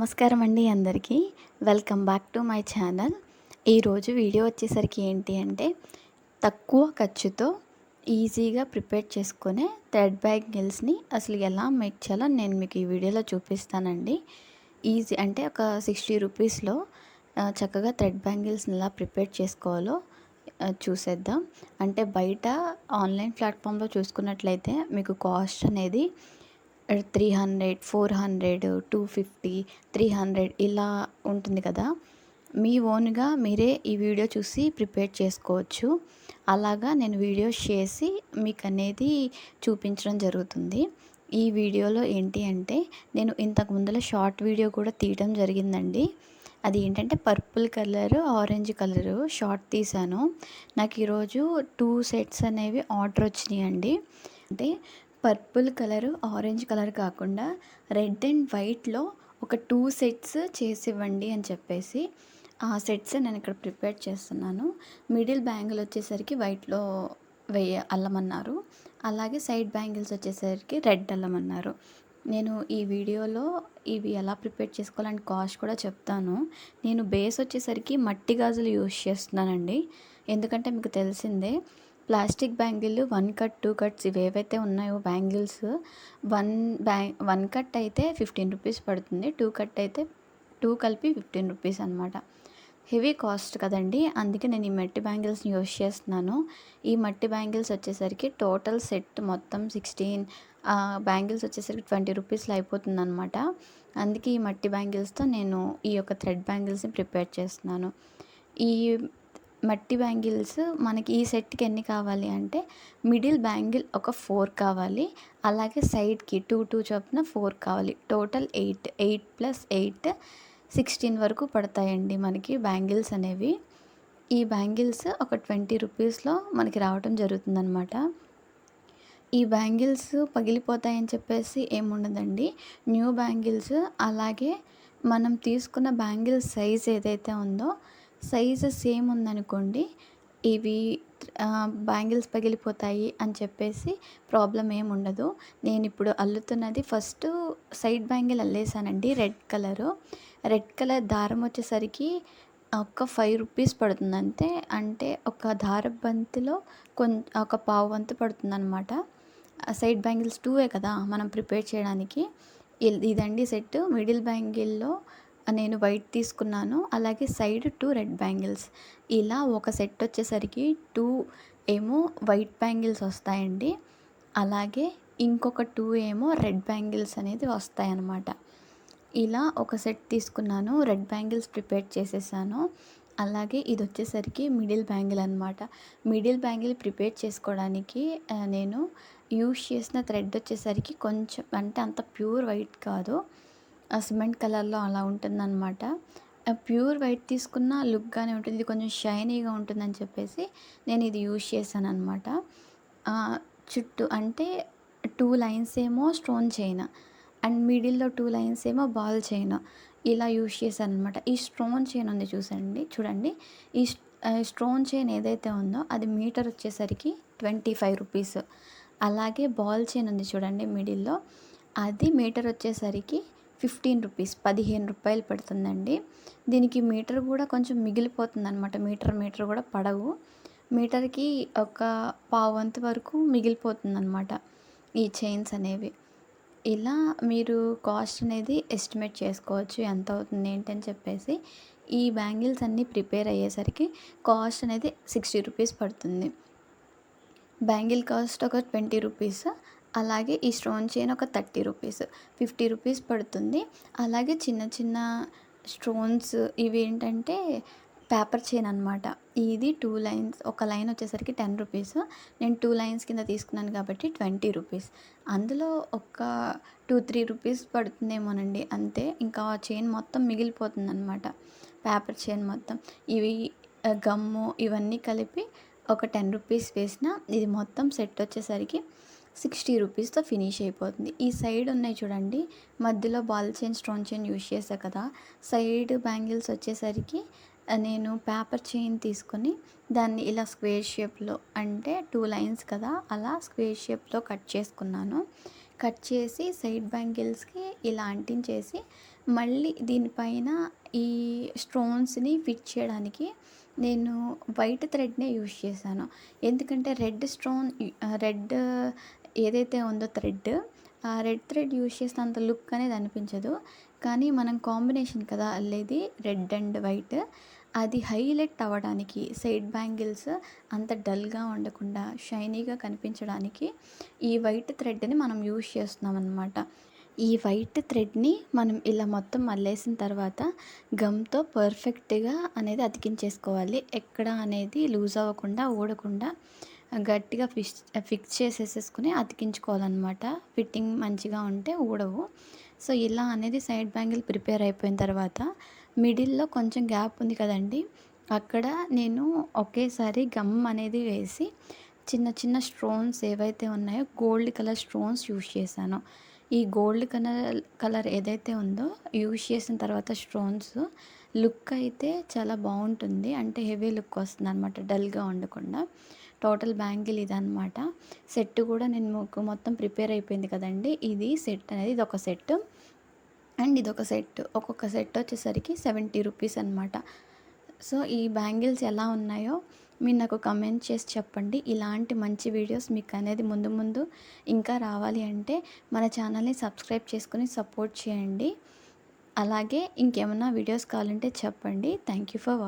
నమస్కారం అండి అందరికీ. Welcome back to my channel. ఈరోజు వీడియో వచ్చేసరికి ఏంటి అంటే, తక్కువ ఖర్చుతో ఈజీగా ప్రిపేర్ చేసుకునే థ్రెడ్ బ్యాంగిల్స్ని అసలు ఎలా మేక్ చేయాలో నేను మీకు ఈ వీడియోలో చూపిస్తానండి. ఈజీ అంటే ఒక 60 రూపీస్లో చక్కగా థ్రెడ్ బ్యాంగిల్స్ని ఎలా ప్రిపేర్ చేసుకోవాలో చూసేద్దాం. అంటే బయట ఆన్లైన్ ప్లాట్ఫామ్లో చూసుకున్నట్లయితే మీకు కాస్ట్ అనేది 300, 400, 250, 300 ఇలా ఉంటుంది కదా. మీ ఓన్గా మీరే ఈ వీడియో చూసి ప్రిపేర్ చేసుకోవచ్చు. అలాగా నేను వీడియోస్ చేసి మీకు అనేది చూపించడం జరుగుతుంది. ఈ వీడియోలో ఏంటి అంటే, నేను ఇంతకు ముందర షార్ట్ వీడియో కూడా తీయడం జరిగిందండి. అది ఏంటంటే purple colour, orange colour short తీశాను. నాకు ఈరోజు 2 సెట్స్ అనేవి ఆర్డర్ వచ్చినాయండి. అంటే పర్పుల్ కలరు, ఆరెంజ్ కలర్ కాకుండా రెడ్ అండ్ వైట్లో ఒక 2 సెట్స్ చేసివ్వండి అని చెప్పేసి ఆ సెట్స్ నేను ఇక్కడ ప్రిపేర్ చేస్తున్నాను. మిడిల్ బ్యాంగిల్ వచ్చేసరికి వైట్లో అల్లమన్నారు. అలాగే సైడ్ బ్యాంగిల్స్ వచ్చేసరికి రెడ్ అల్లమన్నారు. నేను ఈ వీడియోలో ఇవి ఎలా ప్రిపేర్ చేసుకోవాలని కాస్ట్ కూడా చెప్తాను. నేను బేస్ వచ్చేసరికి మట్టి గాజులు యూజ్ చేస్తున్నానండి. ఎందుకంటే మీకు తెలిసిందే, ప్లాస్టిక్ బ్యాంగిల్ 1 కట్, 2 కట్స్ ఇవేవైతే ఉన్నాయో బ్యాంగిల్స్, 1 కట్ అయితే 15 రూపీస్ పడుతుంది. 2 కట్ అయితే 2 కలిపి 15 రూపీస్ అనమాట. హెవీ కాస్ట్ కదండి, అందుకే నేను ఈ మట్టి బ్యాంగిల్స్ని యూజ్ చేస్తున్నాను. ఈ మట్టి బ్యాంగిల్స్ వచ్చేసరికి టోటల్ సెట్ మొత్తం 16 బ్యాంగిల్స్ వచ్చేసరికి 20 రూపీస్లో అయిపోతుంది అనమాట. అందుకే ఈ మట్టి బ్యాంగిల్స్తో నేను ఈ యొక్క థ్రెడ్ బ్యాంగిల్స్ని ప్రిపేర్ చేస్తున్నాను. ఈ మట్టి బ్యాంగిల్స్ మనకి ఈ సెట్కి ఎన్ని కావాలి అంటే, మిడిల్ బ్యాంగిల్ ఒక 4 కావాలి. అలాగే సైడ్కి 2 చొప్పున 4 కావాలి. టోటల్ 8, 8 + 8 16 వరకు పడతాయండి మనకి బ్యాంగిల్స్ అనేవి. ఈ బ్యాంగిల్స్ ఒక 20 రూపీస్లో మనకి రావటం జరుగుతుందనమాట. ఈ బ్యాంగిల్స్ పగిలిపోతాయని చెప్పేసి ఏముండదండి. న్యూ బ్యాంగిల్స్, అలాగే మనం తీసుకున్న బ్యాంగిల్స్ సైజ్ ఏదైతే ఉందో సైజు సేమ్ ఉందనుకోండి, ఇవి బ్యాంగిల్స్ పగిలిపోతాయి అని చెప్పేసి ప్రాబ్లం ఏముండదు. నేను ఇప్పుడు అల్లుతున్నది ఫస్ట్ సైడ్ బ్యాంగిల్ అల్లేసానండి. రెడ్ కలర్ దారం వచ్చేసరికి ఒక 5 రూపీస్ పడుతుంది అంతే. అంటే ఒక దారపు బంతిలో ఒక పావు వంతు పడుతుందన్నమాట. సైడ్ బ్యాంగిల్స్ 2 కదా మనం ప్రిపేర్ చేయడానికి. ఇదండి సెట్. మిడిల్ బ్యాంగిల్లో నేను వైట్ తీసుకున్నాను. అలాగే సైడ్ 2 రెడ్ బ్యాంగిల్స్. ఇలా ఒక సెట్ వచ్చేసరికి 2 ఏమో వైట్ బ్యాంగిల్స్ వస్తాయండి. అలాగే ఇంకొక 2 ఏమో రెడ్ బ్యాంగిల్స్ అనేది వస్తాయన్నమాట. ఇలా ఒక సెట్ తీసుకున్నాను. రెడ్ బ్యాంగిల్స్ ప్రిపేర్ చేసేసాను. అలాగే ఇది వచ్చేసరికి మిడిల్ బ్యాంగిల్ అనమాట. మిడిల్ బ్యాంగిల్ ప్రిపేర్ చేసుకోవడానికి నేను యూజ్ చేసిన థ్రెడ్ వచ్చేసరికి కొంచెం, అంటే అంత ప్యూర్ వైట్ కాదు, సిమెంట్ కలర్లో అలా ఉంటుందన్నమాట. ప్యూర్ వైట్ తీసుకున్న లుక్గానే ఉంటుంది, ఇది కొంచెం షైనీగా ఉంటుందని చెప్పేసి నేను ఇది యూజ్ చేశాను అనమాట. చుట్టూ అంటే 2 లైన్స్ ఏమో స్టోన్ చైన్ అండ్ మిడిల్లో 2 లైన్స్ ఏమో బాల్ చైన్ ఇలా యూజ్ చేశాను అనమాట. ఈ స్టోన్ చైన్ ఉంది చూడండి. ఈ స్టోన్ చైన్ ఏదైతే ఉందో అది మీటర్ వచ్చేసరికి 25 రూపీస్. అలాగే బాల్ చైన్ ఉంది చూడండి మిడిల్లో, అది మీటర్ వచ్చేసరికి 15 రూపీస్, 15 రూపాయలు పడుతుందండి. దీనికి మీటర్ కూడా కొంచెం మిగిలిపోతుంది అనమాట. మీటర్ కూడా పడవు. మీటర్కి ఒక పావంతు వరకు మిగిలిపోతుంది అనమాట ఈ చైన్స్ అనేవి. ఇలా మీరు కాస్ట్ అనేది ఎస్టిమేట్ చేసుకోవచ్చు ఎంత అవుతుంది ఏంటని చెప్పేసి. ఈ బ్యాంగిల్స్ అన్నీ ప్రిపేర్ అయ్యేసరికి కాస్ట్ అనేది 60 రూపీస్ పడుతుంది. బ్యాంగిల్ కాస్ట్ ఒక 20 రూపీస్. అలాగే ఈ స్టోన్ చైన్ ఒక 30 రూపీస్, 50 రూపీస్ పడుతుంది. అలాగే చిన్న చిన్న స్టోన్స్ ఇవి ఏంటంటే పేపర్ చైన్ అనమాట. ఇది 2 లైన్స్, ఒక లైన్ వచ్చేసరికి 10 రూపీస్. నేను 2 లైన్స్ కింద తీసుకున్నాను కాబట్టి 20 రూపీస్. అందులో ఒక 2-3 రూపీస్ పడుతుందేమోనండి అంతే. ఇంకా ఆ చైన్ మొత్తం మిగిలిపోతుంది అనమాట, పేపర్ చైన్ మొత్తం. ఇవి గమ్ము ఇవన్నీ కలిపి ఒక 10 రూపీస్ వేసిన ఇది మొత్తం సెట్ వచ్చేసరికి 60 రూపీస్తో ఫినిష్ అయిపోతుంది. ఈ సైడ్ ఉన్నాయి చూడండి, మధ్యలో ball chain, stone chain use చేసా కదా. సైడ్ బ్యాంగిల్స్ వచ్చేసరికి నేను పేపర్ చైన్ తీసుకొని దాన్ని ఇలా స్క్వేర్ షేప్లో, అంటే 2 లైన్స్ కదా, అలా స్క్వేర్ షేప్లో కట్ చేసుకున్నాను. కట్ చేసి సైడ్ బ్యాంగిల్స్కి ఇలా అంటించేసి మళ్ళీ దీనిపైన ఈ స్టోన్స్‌ని ఫిట్ చేయడానికి నేను వైట్ థ్రెడ్‌నే యూజ్ చేశాను. ఎందుకంటే రెడ్ ఏదైతే ఉందో థ్రెడ్, ఆ రెడ్ థ్రెడ్ యూజ్ చేస్తే అంత లుక్ అనేది అనిపించదు. కానీ మనం కాంబినేషన్ కదా అల్లేది, రెడ్ అండ్ వైట్. అది హైలైట్ అవ్వడానికి, సైడ్ బ్యాంగిల్స్ అంత డల్‌గా ఉండకుండా షైనీగా కనిపించడానికి ఈ వైట్ థ్రెడ్‌ని మనం యూజ్ చేస్తున్నామనమాట. ఈ వైట్ థ్రెడ్‌ని మనం ఇలా మొత్తం అల్లేసిన తర్వాత గమ్‌తో పర్ఫెక్ట్‌గా అనేది అతికించేసుకోవాలి. ఎక్కడ అనేది లూజ్ అవ్వకుండా, ఊడకుండా గట్టిగా ఫిక్స్ చేసేసేసుకొని అతికించుకోవాలనమాట. ఫిట్టింగ్ మంచిగా ఉంటే ఊడవు. సో, ఇలా అనేది సైడ్ బ్యాంగిల్ ప్రిపేర్ అయిపోయిన తర్వాత మిడిల్‌లో కొంచెం గ్యాప్ ఉంది కదండీ! అక్కడ నేను ఒకేసారి గమ్ అనేది వేసి చిన్న చిన్న స్టోన్స్ ఏవైతే ఉన్నాయో గోల్డ్ కలర్ స్టోన్స్ యూజ్ చేశాను. ఈ గోల్డ్ కలర్ ఏదైతే ఉందో యూజ్ చేసిన తర్వాత స్టోన్స్ లుక్ అయితే చాలా బాగుంటుంది. అంటే హెవీ లుక్ వస్తుందనమాట, డల్‌గా ఉండకుండా. టోటల్ బ్యాంగిల్ ఇదనమాట. సెట్ కూడా నేను మొత్తం ప్రిపేర్ అయిపోయింది కదండీ! ఇది సెట్ అనేది ఇదొక సెట్. అండ్ ఇదొక సెట్. ఒక్కొక్క సెట్ వచ్చేసరికి 70 రూపీస్ అనమాట. సో, ఈ బ్యాంగిల్స్ ఎలా ఉన్నాయో మీరు నాకు కమెంట్ చేసి చెప్పండి. ఇలాంటి మంచి వీడియోస్ మీకు అనేది ముందు ముందు ఇంకా రావాలి అంటే మన ఛానల్‌ని సబ్స్క్రైబ్ చేసుకొని సపోర్ట్ చేయండి. అలాగే ఇంకేమన్నా వీడియోస్ కావాలంటే చెప్పండి. Thank you for watching.